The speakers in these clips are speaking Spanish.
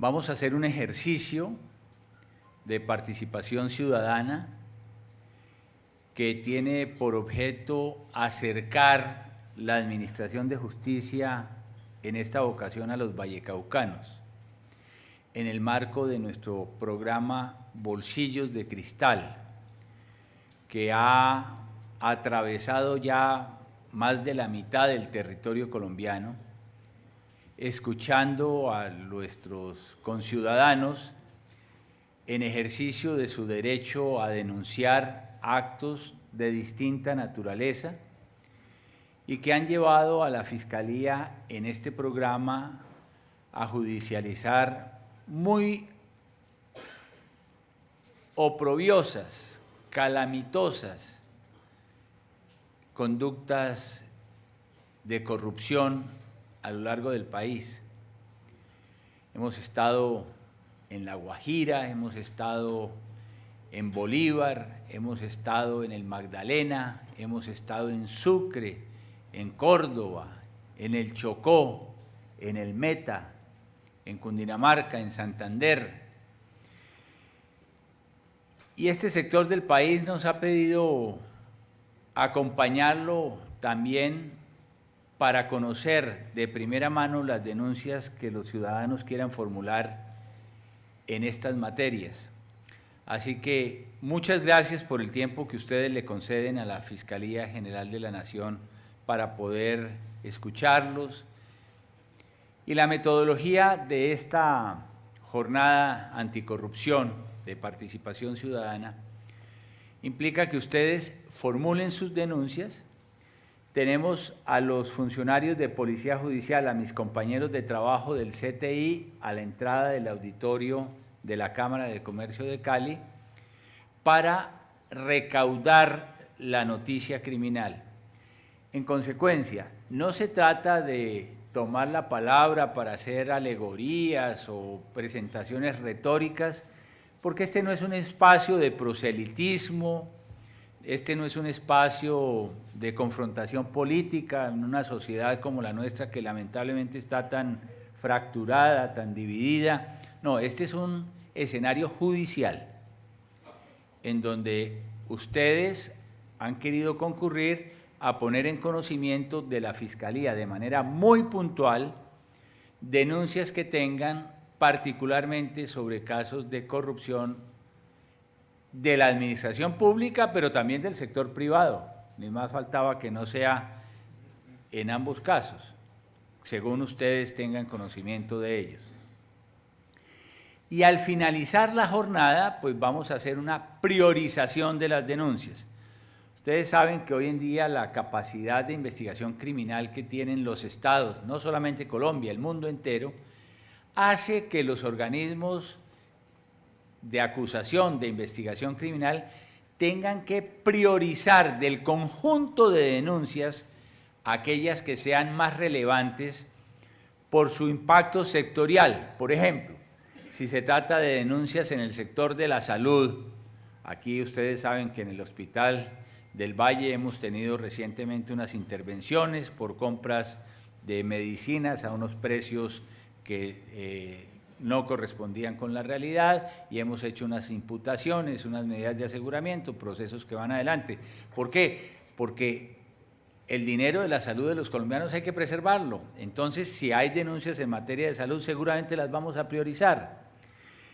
Vamos a hacer un ejercicio de participación ciudadana que tiene por objeto acercar la administración de justicia en esta ocasión a los vallecaucanos, en el marco de nuestro programa Bolsillos de Cristal, que ha atravesado ya más de la mitad del territorio colombiano, escuchando a nuestros conciudadanos en ejercicio de su derecho a denunciar actos de distinta naturaleza y que han llevado a la Fiscalía en este programa a judicializar muy oprobiosas, calamitosas conductas de corrupción a lo largo del país. Hemos estado en La Guajira, hemos estado en Bolívar, hemos estado en el Magdalena, hemos estado en Sucre, en Córdoba, en el Chocó, en el Meta, en Cundinamarca, en Santander. Y este sector del país nos ha pedido acompañarlo también para conocer de primera mano las denuncias que los ciudadanos quieran formular en estas materias. Así que muchas gracias por el tiempo que ustedes le conceden a la Fiscalía General de la Nación para poder escucharlos. Y la metodología de esta jornada anticorrupción de participación ciudadana implica que ustedes formulen sus denuncias. Tenemos a los funcionarios de Policía Judicial, a mis compañeros de trabajo del CTI, a la entrada del auditorio de la Cámara de Comercio de Cali, para recaudar la noticia criminal. En consecuencia, no se trata de tomar la palabra para hacer alegorías o presentaciones retóricas, porque este no es un espacio de proselitismo, este no es un espacio de confrontación política en una sociedad como la nuestra que lamentablemente está tan fracturada, tan dividida. No, este es un escenario judicial en donde ustedes han querido concurrir a poner en conocimiento de la Fiscalía de manera muy puntual denuncias que tengan particularmente sobre casos de corrupción de la administración pública, pero también del sector privado. Ni más faltaba que no sea en ambos casos, según ustedes tengan conocimiento de ellos. Y al finalizar la jornada, pues vamos a hacer una priorización de las denuncias. Ustedes saben que hoy en día la capacidad de investigación criminal que tienen los estados, no solamente Colombia, el mundo entero, hace que los organismos de acusación, de investigación criminal, tengan que priorizar del conjunto de denuncias aquellas que sean más relevantes por su impacto sectorial. Por ejemplo, si se trata de denuncias en el sector de la salud, aquí ustedes saben que en el Hospital del Valle hemos tenido recientemente unas intervenciones por compras de medicinas a unos precios que no correspondían con la realidad y hemos hecho unas imputaciones, unas medidas de aseguramiento, procesos que van adelante. ¿Por qué? Porque el dinero de la salud de los colombianos hay que preservarlo. Entonces, si hay denuncias en materia de salud, seguramente las vamos a priorizar.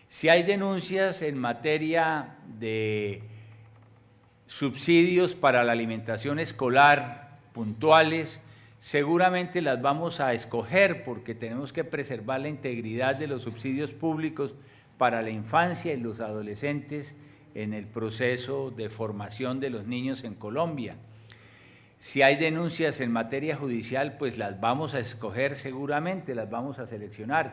Si hay denuncias en materia de subsidios para la alimentación escolar puntuales, seguramente las vamos a escoger porque tenemos que preservar la integridad de los subsidios públicos para la infancia y los adolescentes en el proceso de formación de los niños en Colombia. Si hay denuncias en materia judicial, pues las vamos a escoger seguramente, las vamos a seleccionar.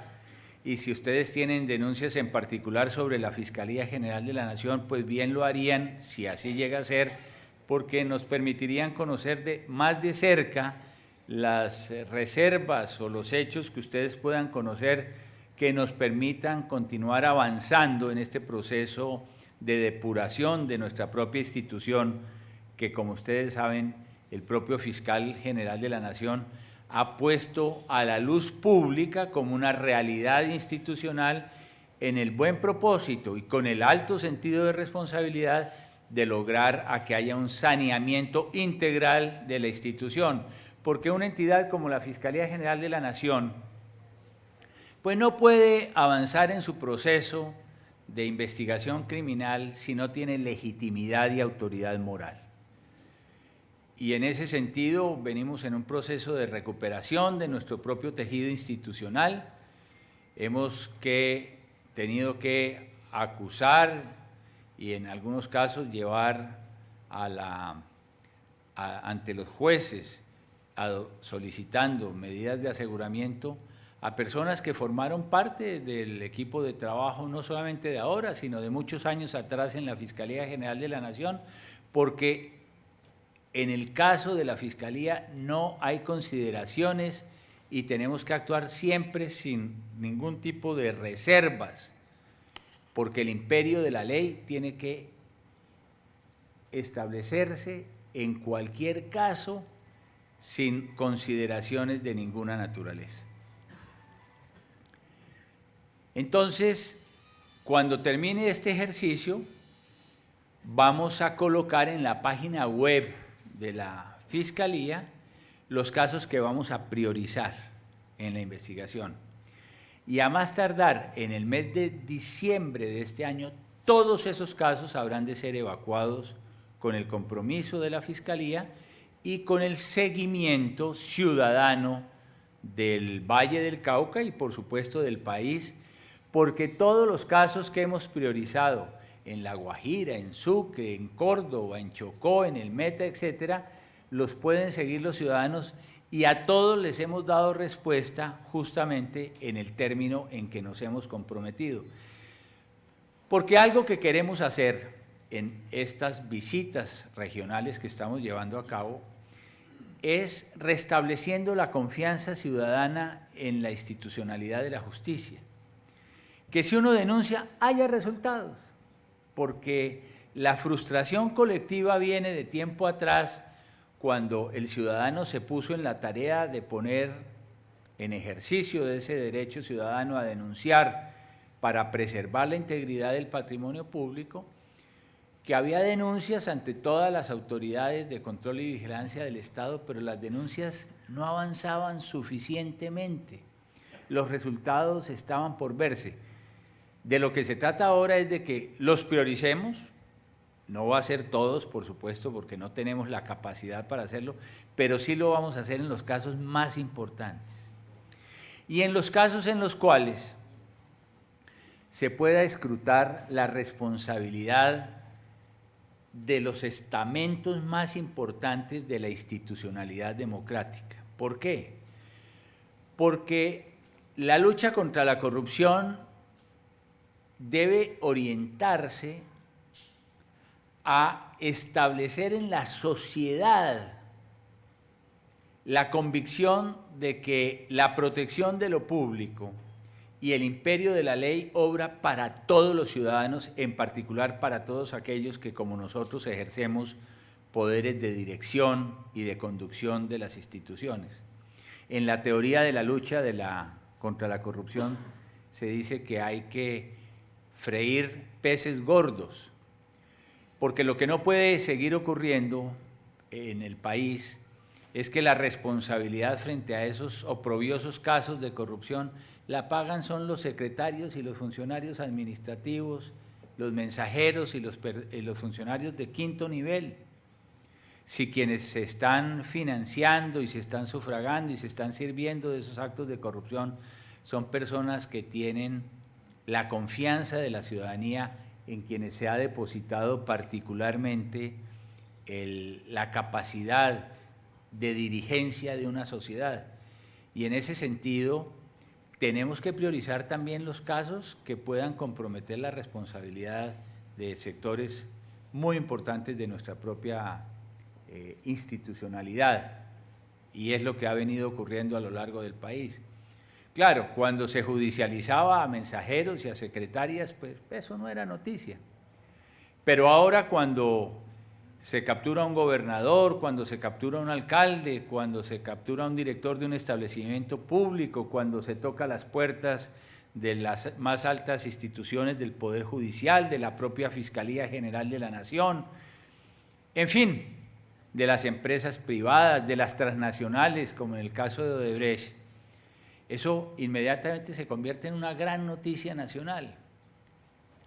Y si ustedes tienen denuncias en particular sobre la Fiscalía General de la Nación, pues bien lo harían, si así llega a ser, porque nos permitirían conocer más de cerca las reservas o los hechos que ustedes puedan conocer que nos permitan continuar avanzando en este proceso de depuración de nuestra propia institución, que como ustedes saben, el propio Fiscal General de la Nación ha puesto a la luz pública como una realidad institucional en el buen propósito y con el alto sentido de responsabilidad de lograr a que haya un saneamiento integral de la institución, porque una entidad como la Fiscalía General de la Nación pues no puede avanzar en su proceso de investigación criminal si no tiene legitimidad y autoridad moral. Y en ese sentido venimos en un proceso de recuperación de nuestro propio tejido institucional. Hemos tenido que acusar y en algunos casos llevar ante los jueces solicitando medidas de aseguramiento a personas que formaron parte del equipo de trabajo, no solamente de ahora, sino de muchos años atrás en la Fiscalía General de la Nación, porque en el caso de la Fiscalía no hay consideraciones y tenemos que actuar siempre sin ningún tipo de reservas, porque el imperio de la ley tiene que establecerse en cualquier caso sin consideraciones de ninguna naturaleza. Entonces, cuando termine este ejercicio, vamos a colocar en la página web de la Fiscalía los casos que vamos a priorizar en la investigación. Y a más tardar en el mes de diciembre de este año, todos esos casos habrán de ser evacuados con el compromiso de la Fiscalía y con el seguimiento ciudadano del Valle del Cauca y por supuesto del país, porque todos los casos que hemos priorizado en La Guajira, en Sucre, en Córdoba, en Chocó, en el Meta, etcétera, los pueden seguir los ciudadanos y a todos les hemos dado respuesta justamente en el término en que nos hemos comprometido. Porque algo que queremos hacer en estas visitas regionales que estamos llevando a cabo es restableciendo la confianza ciudadana en la institucionalidad de la justicia. Que si uno denuncia, haya resultados, porque la frustración colectiva viene de tiempo atrás cuando el ciudadano se puso en la tarea de poner en ejercicio de ese derecho ciudadano a denunciar para preservar la integridad del patrimonio público, que había denuncias ante todas las autoridades de control y vigilancia del Estado, pero las denuncias no avanzaban suficientemente. Los resultados estaban por verse. De lo que se trata ahora es de que los prioricemos, no va a ser todos, por supuesto, porque no tenemos la capacidad para hacerlo, pero sí lo vamos a hacer en los casos más importantes. Y en los casos en los cuales se pueda escrutar la responsabilidad de los estamentos más importantes de la institucionalidad democrática. ¿Por qué? Porque la lucha contra la corrupción debe orientarse a establecer en la sociedad la convicción de que la protección de lo público y el imperio de la ley obra para todos los ciudadanos, en particular para todos aquellos que como nosotros ejercemos poderes de dirección y de conducción de las instituciones. En la teoría de la lucha contra la corrupción se dice que hay que freír peces gordos, porque lo que no puede seguir ocurriendo en el país es que la responsabilidad frente a esos oprobiosos casos de corrupción la pagan son los secretarios y los funcionarios administrativos, los mensajeros y los funcionarios de quinto nivel. Si quienes se están financiando y se están sufragando y se están sirviendo de esos actos de corrupción son personas que tienen la confianza de la ciudadanía en quienes se ha depositado particularmente la capacidad de dirigencia de una sociedad. Y en ese sentido, tenemos que priorizar también los casos que puedan comprometer la responsabilidad de sectores muy importantes de nuestra propia institucionalidad, y es lo que ha venido ocurriendo a lo largo del país. Claro, cuando se judicializaba a mensajeros y a secretarias, pues eso no era noticia. Pero ahora cuando se captura a un gobernador, cuando se captura a un alcalde, cuando se captura a un director de un establecimiento público, cuando se toca las puertas de las más altas instituciones del Poder Judicial, de la propia Fiscalía General de la Nación, en fin, de las empresas privadas, de las transnacionales, como en el caso de Odebrecht. Eso inmediatamente se convierte en una gran noticia nacional.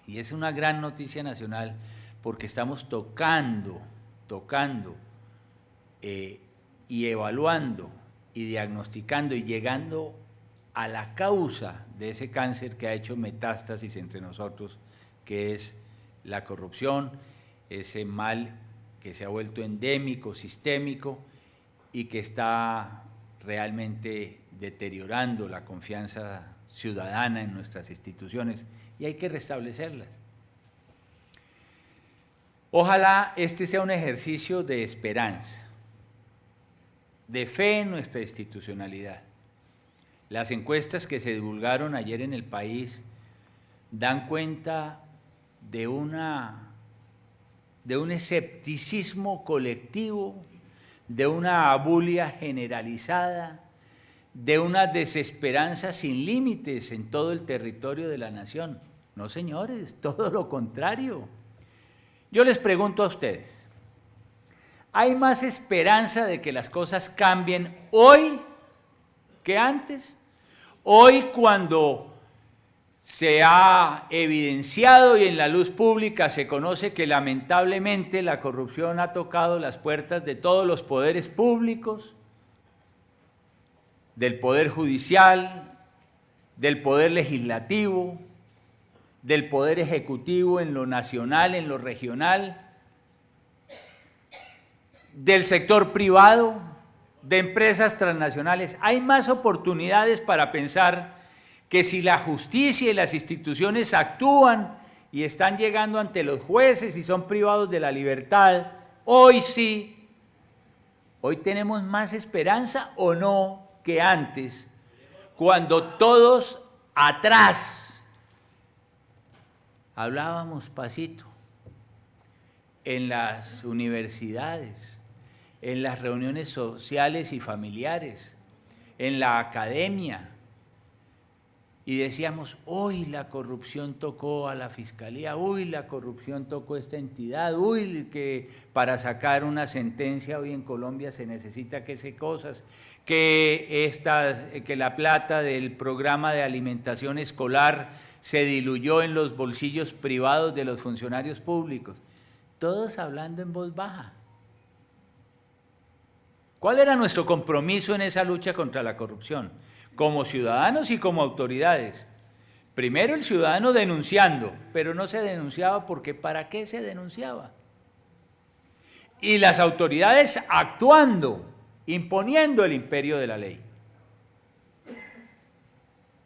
Y es una gran noticia nacional porque estamos tocando y evaluando y diagnosticando y llegando a la causa de ese cáncer que ha hecho metástasis entre nosotros, que es la corrupción, ese mal que se ha vuelto endémico, sistémico y que está realmente deteriorando la confianza ciudadana en nuestras instituciones y hay que restablecerlas. Ojalá este sea un ejercicio de esperanza, de fe en nuestra institucionalidad. Las encuestas que se divulgaron ayer en El País dan cuenta de un escepticismo colectivo, de una abulia generalizada, de una desesperanza sin límites en todo el territorio de la nación. No, señores, todo lo contrario. Yo les pregunto a ustedes, ¿hay más esperanza de que las cosas cambien hoy que antes? Hoy, cuando se ha evidenciado y en la luz pública se conoce que lamentablemente la corrupción ha tocado las puertas de todos los poderes públicos, del Poder Judicial, del Poder Legislativo, del Poder Ejecutivo en lo nacional, en lo regional, del sector privado, de empresas transnacionales. Hay más oportunidades para pensar que si la justicia y las instituciones actúan y están llegando ante los jueces y son privados de la libertad, hoy sí, hoy tenemos más esperanza o no que antes, cuando todos atrás hablábamos pasito en las universidades, en las reuniones sociales y familiares, en la academia, y decíamos, uy, la corrupción tocó a la Fiscalía, uy, la corrupción tocó esta entidad, uy, que para sacar una sentencia hoy en Colombia se necesita que se cosas, que la plata del programa de alimentación escolar se diluyó en los bolsillos privados de los funcionarios públicos. Todos hablando en voz baja. ¿Cuál era nuestro compromiso en esa lucha contra la corrupción? Como ciudadanos y como autoridades. Primero el ciudadano denunciando, pero no se denunciaba porque ¿para qué se denunciaba? Y las autoridades actuando, imponiendo el imperio de la ley.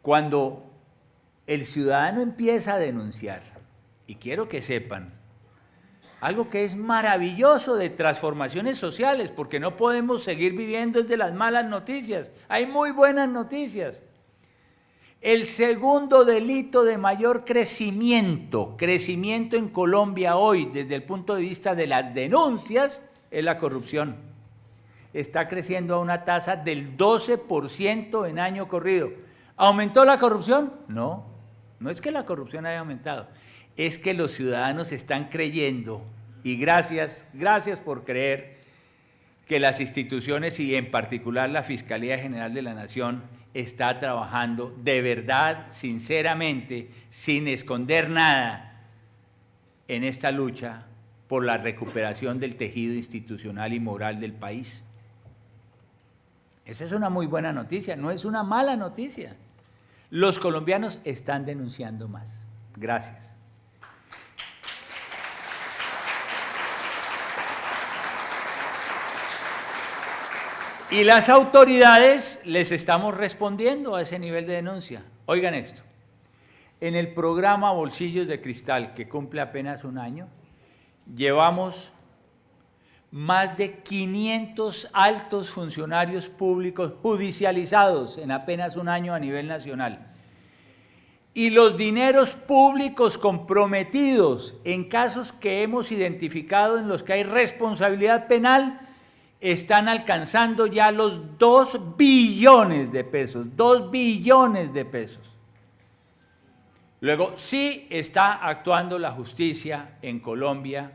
Cuando el ciudadano empieza a denunciar, y quiero que sepan, algo que es maravilloso de transformaciones sociales, porque no podemos seguir viviendo desde las malas noticias, hay muy buenas noticias. El segundo delito de mayor crecimiento en Colombia hoy, desde el punto de vista de las denuncias, es la corrupción. Está creciendo a una tasa del 12% en año corrido. ¿Aumentó la corrupción? No, no es que la corrupción haya aumentado, es que los ciudadanos están creyendo, y gracias por creer, que las instituciones y en particular la Fiscalía General de la Nación está trabajando de verdad, sinceramente, sin esconder nada en esta lucha por la recuperación del tejido institucional y moral del país. Esa es una muy buena noticia, no es una mala noticia. Los colombianos están denunciando más. Gracias. Y las autoridades les estamos respondiendo a ese nivel de denuncia. Oigan esto, en el programa Bolsillos de Cristal, que cumple apenas un año, llevamos más de 500 altos funcionarios públicos judicializados en apenas un año a nivel nacional. y los dineros públicos comprometidos en casos que hemos identificado en los que hay responsabilidad penal están alcanzando ya los 2 billones de pesos, 2 billones de pesos. Luego, sí está actuando la justicia en Colombia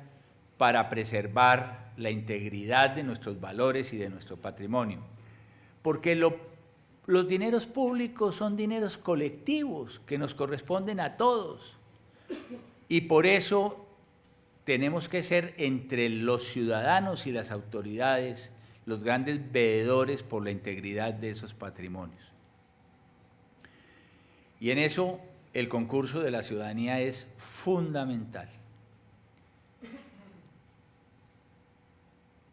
para preservar la integridad de nuestros valores y de nuestro patrimonio, porque los dineros públicos son dineros colectivos que nos corresponden a todos, y por eso tenemos que ser entre los ciudadanos y las autoridades los grandes veedores por la integridad de esos patrimonios. Y en eso el concurso de la ciudadanía es fundamental.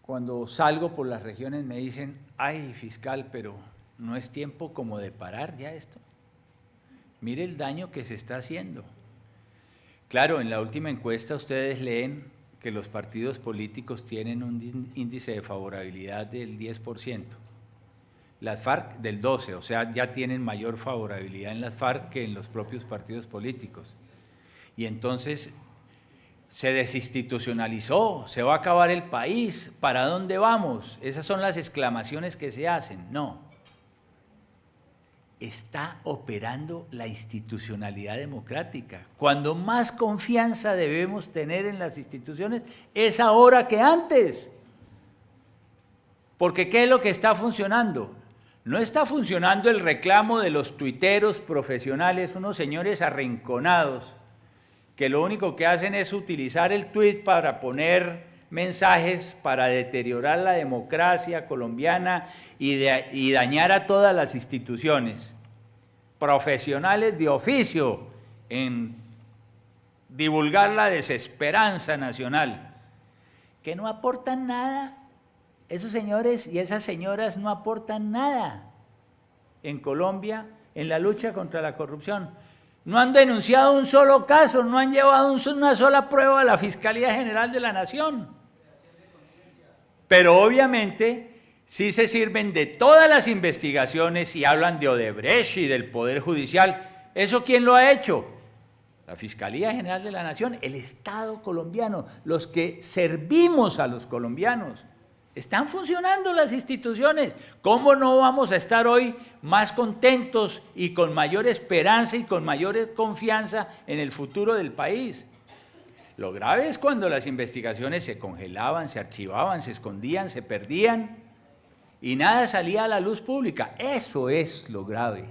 Cuando salgo por las regiones me dicen, ay, fiscal, pero no es tiempo como de parar ya esto. Mire el daño que se está haciendo. Claro, en la última encuesta ustedes leen que los partidos políticos tienen un índice de favorabilidad del 10%. Las FARC del 12%, o sea, ya tienen mayor favorabilidad en las FARC que en los propios partidos políticos. Y entonces se desinstitucionalizó, se va a acabar el país, ¿para dónde vamos? Esas son las exclamaciones que se hacen. No. Está operando la institucionalidad democrática. Cuando más confianza debemos tener en las instituciones es ahora que antes. Porque ¿qué es lo que está funcionando? No está funcionando el reclamo de los tuiteros profesionales, unos señores arrinconados, que lo único que hacen es utilizar el tuit para poner mensajes para deteriorar la democracia colombiana y dañar a todas las instituciones, profesionales de oficio en divulgar la desesperanza nacional, que no aportan nada. Esos señores y esas señoras no aportan nada en Colombia en la lucha contra la corrupción. No han denunciado un solo caso, no han llevado una sola prueba a la Fiscalía General de la Nación. Pero obviamente sí se sirven de todas las investigaciones y hablan de Odebrecht y del Poder Judicial. ¿Eso quién lo ha hecho? La Fiscalía General de la Nación, el Estado colombiano, los que servimos a los colombianos. Están funcionando las instituciones. ¿Cómo no vamos a estar hoy más contentos y con mayor esperanza y con mayor confianza en el futuro del país? Lo grave es cuando las investigaciones se congelaban, se archivaban, se escondían, se perdían y nada salía a la luz pública. Eso es lo grave.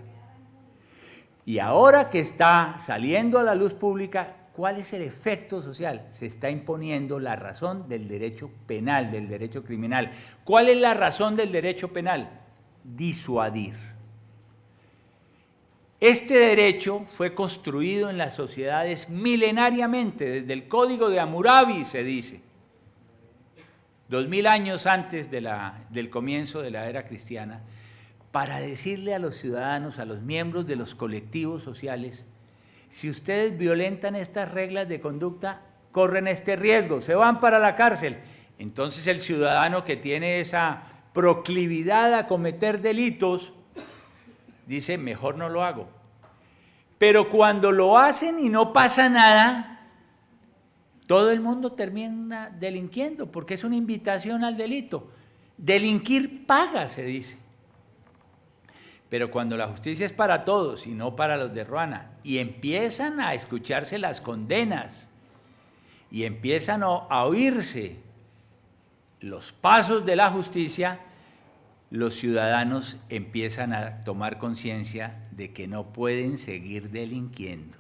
Y ahora que está saliendo a la luz pública, ¿cuál es el efecto social? Se está imponiendo la razón del derecho penal, del derecho criminal. ¿Cuál es la razón del derecho penal? Disuadir. Este derecho fue construido en las sociedades milenariamente, desde el Código de Hammurabi se dice, 2000 años antes del comienzo de la era cristiana, para decirle a los ciudadanos, a los miembros de los colectivos sociales, si ustedes violentan estas reglas de conducta, corren este riesgo, se van para la cárcel. Entonces el ciudadano que tiene esa proclividad a cometer delitos, dice, mejor no lo hago. Pero cuando lo hacen y no pasa nada, todo el mundo termina delinquiendo, porque es una invitación al delito. Delinquir paga, se dice. Pero cuando la justicia es para todos y no para los de Ruana, y empiezan a escucharse las condenas, y empiezan a oírse los pasos de la justicia, los ciudadanos empiezan a tomar conciencia de que no pueden seguir delinquiendo,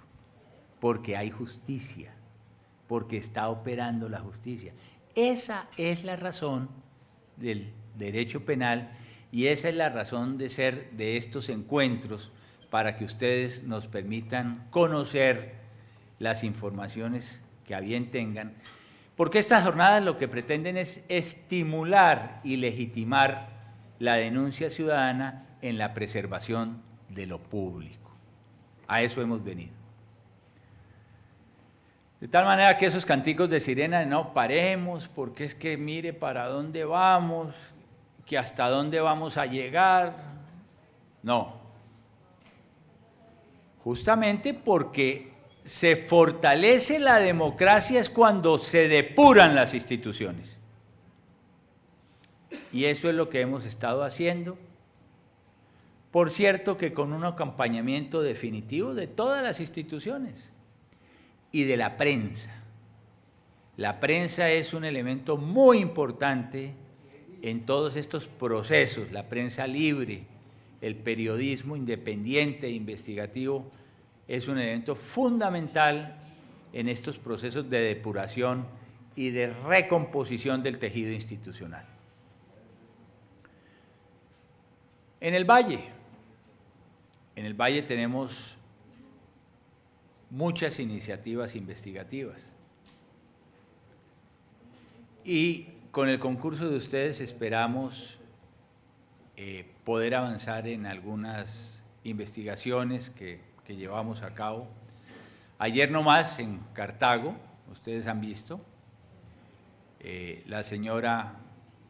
porque hay justicia, porque está operando la justicia. Esa es la razón del derecho penal y esa es la razón de ser de estos encuentros, para que ustedes nos permitan conocer las informaciones que a bien tengan, porque estas jornadas lo que pretenden es estimular y legitimar la denuncia ciudadana en la preservación de lo público. A eso hemos venido. De tal manera que esos canticos de sirena, no paremos, porque es que mire para dónde vamos, que hasta dónde vamos a llegar. No. Justamente porque se fortalece la democracia es cuando se depuran las instituciones. Y eso es lo que hemos estado haciendo. Por cierto que con un acompañamiento definitivo de todas las instituciones y de la prensa. La prensa es un elemento muy importante en todos estos procesos, la prensa libre, el periodismo independiente e investigativo es un elemento fundamental en estos procesos de depuración y de recomposición del tejido institucional. En el Valle tenemos muchas iniciativas investigativas y con el concurso de ustedes esperamos poder avanzar en algunas investigaciones que llevamos a cabo. Ayer nomás en Cartago, ustedes han visto, la señora,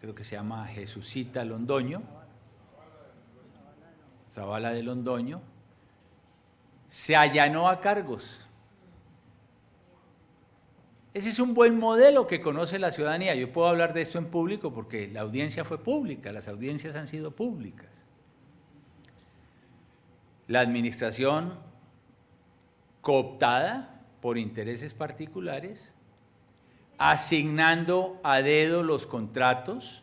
creo que se llama Jesucita Londoño, Zavala de Londoño, se allanó a cargos. Ese es un buen modelo que conoce la ciudadanía. Yo puedo hablar de esto en público porque la audiencia fue pública, las audiencias han sido públicas. La administración cooptada por intereses particulares, asignando a dedo los contratos,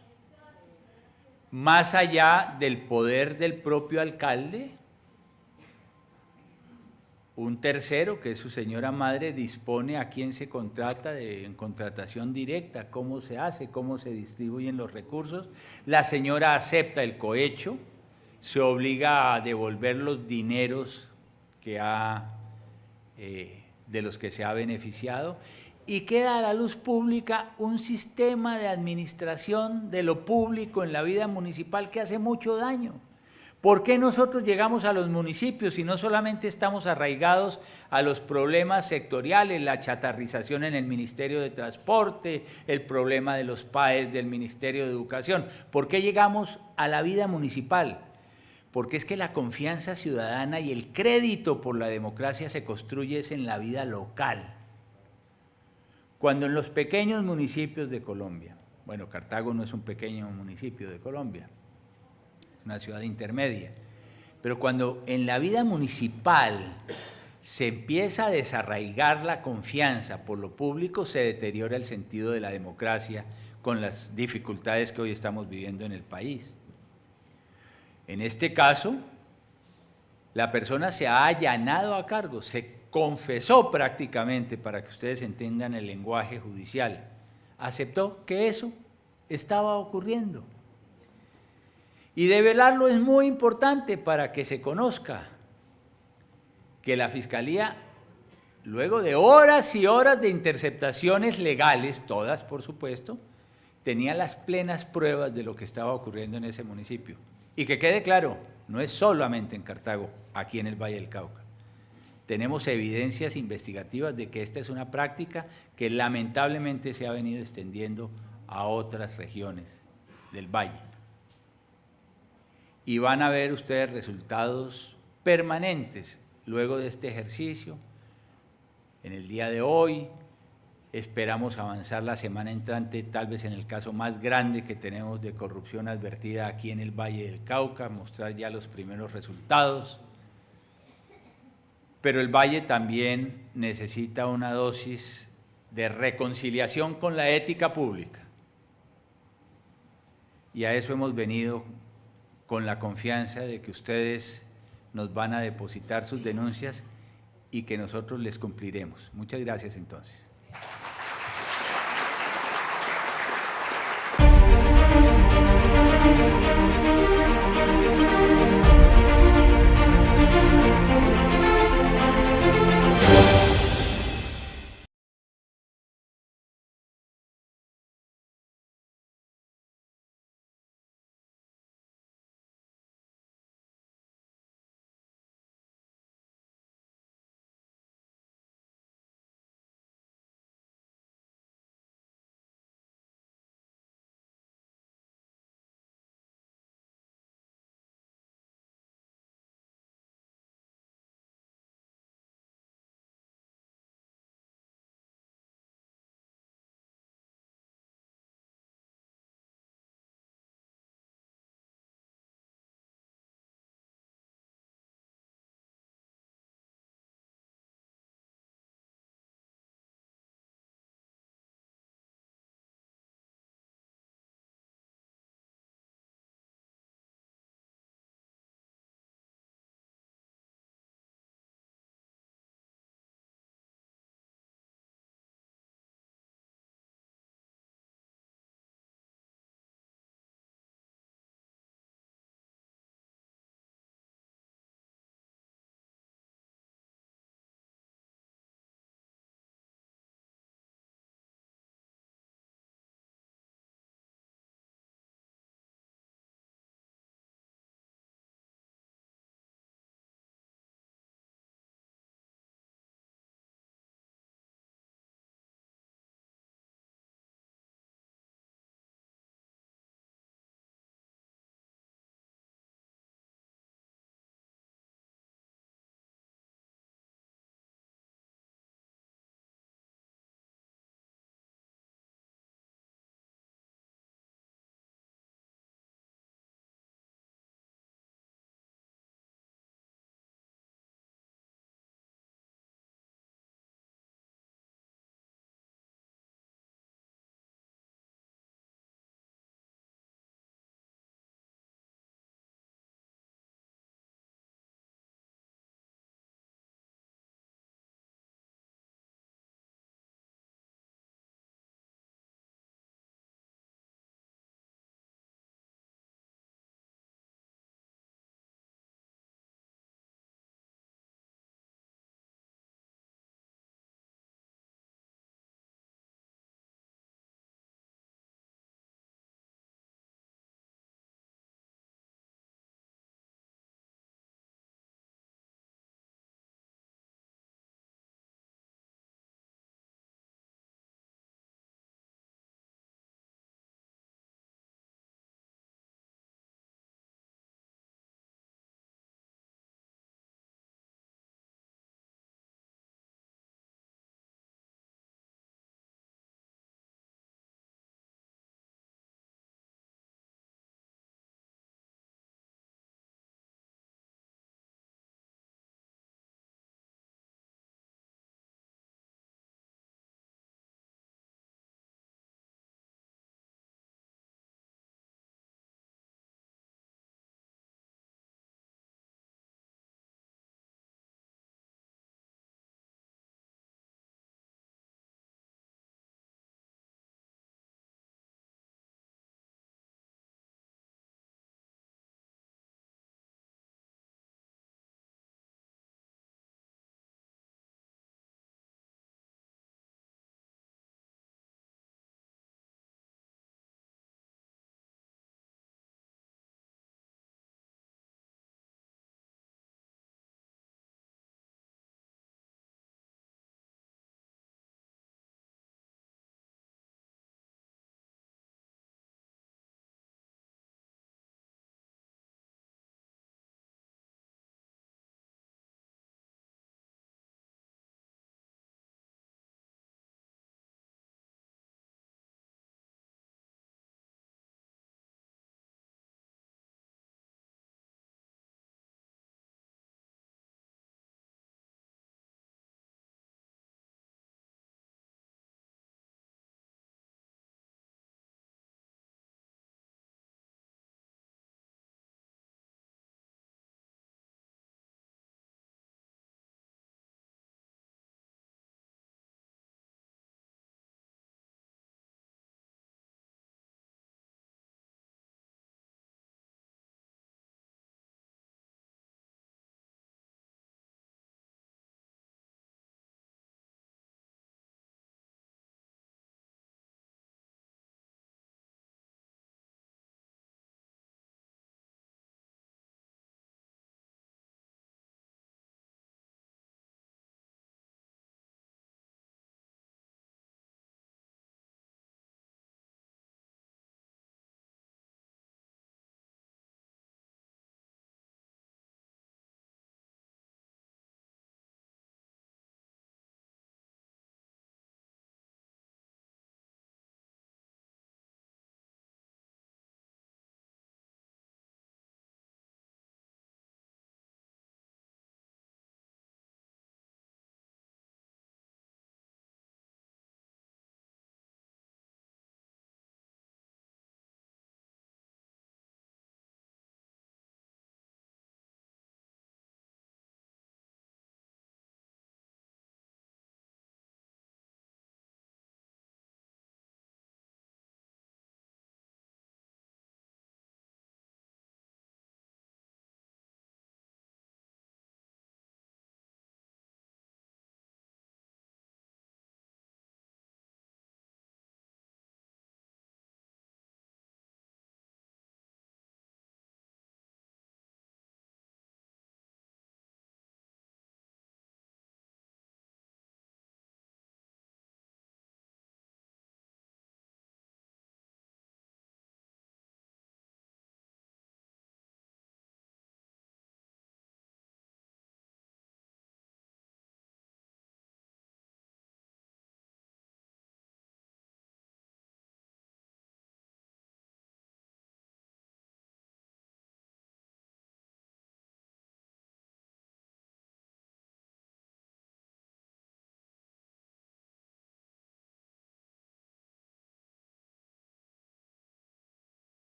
más allá del poder del propio alcalde. Un tercero, que es su señora madre, dispone a quién se contrata en contratación directa, cómo se hace, cómo se distribuyen los recursos. La señora acepta el cohecho, se obliga a devolver los dineros que de los que se ha beneficiado y queda a la luz pública un sistema de administración de lo público en la vida municipal que hace mucho daño. ¿Por qué nosotros llegamos a los municipios y no solamente estamos arraigados a los problemas sectoriales, la chatarrización en el Ministerio de Transporte, el problema de los PAES del Ministerio de Educación? ¿Por qué llegamos a la vida municipal? Porque es que la confianza ciudadana y el crédito por la democracia se construye en la vida local. Cuando en los pequeños municipios de Colombia, bueno, Cartago no es un pequeño municipio de Colombia, una ciudad intermedia, pero cuando en la vida municipal se empieza a desarraigar la confianza por lo público, se deteriora el sentido de la democracia con las dificultades que hoy estamos viviendo en el país. En este caso, la persona se ha allanado a cargo, se confesó prácticamente, para que ustedes entiendan el lenguaje judicial, aceptó que eso estaba ocurriendo. Y develarlo es muy importante para que se conozca que la Fiscalía, luego de horas y horas de interceptaciones legales, todas por supuesto, tenía las plenas pruebas de lo que estaba ocurriendo en ese municipio. Y que quede claro, no es solamente en Cartago, aquí en el Valle del Cauca. Tenemos evidencias investigativas de que esta es una práctica que lamentablemente se ha venido extendiendo a otras regiones del Valle. Y van a ver ustedes resultados permanentes luego de este ejercicio. En el día de hoy esperamos avanzar la semana entrante, tal vez en el caso más grande que tenemos de corrupción advertida aquí en el Valle del Cauca, mostrar ya los primeros resultados. Pero el Valle también necesita una dosis de reconciliación con la ética pública. Y a eso hemos venido con la confianza de que ustedes nos van a depositar sus denuncias y que nosotros les cumpliremos. Muchas gracias entonces.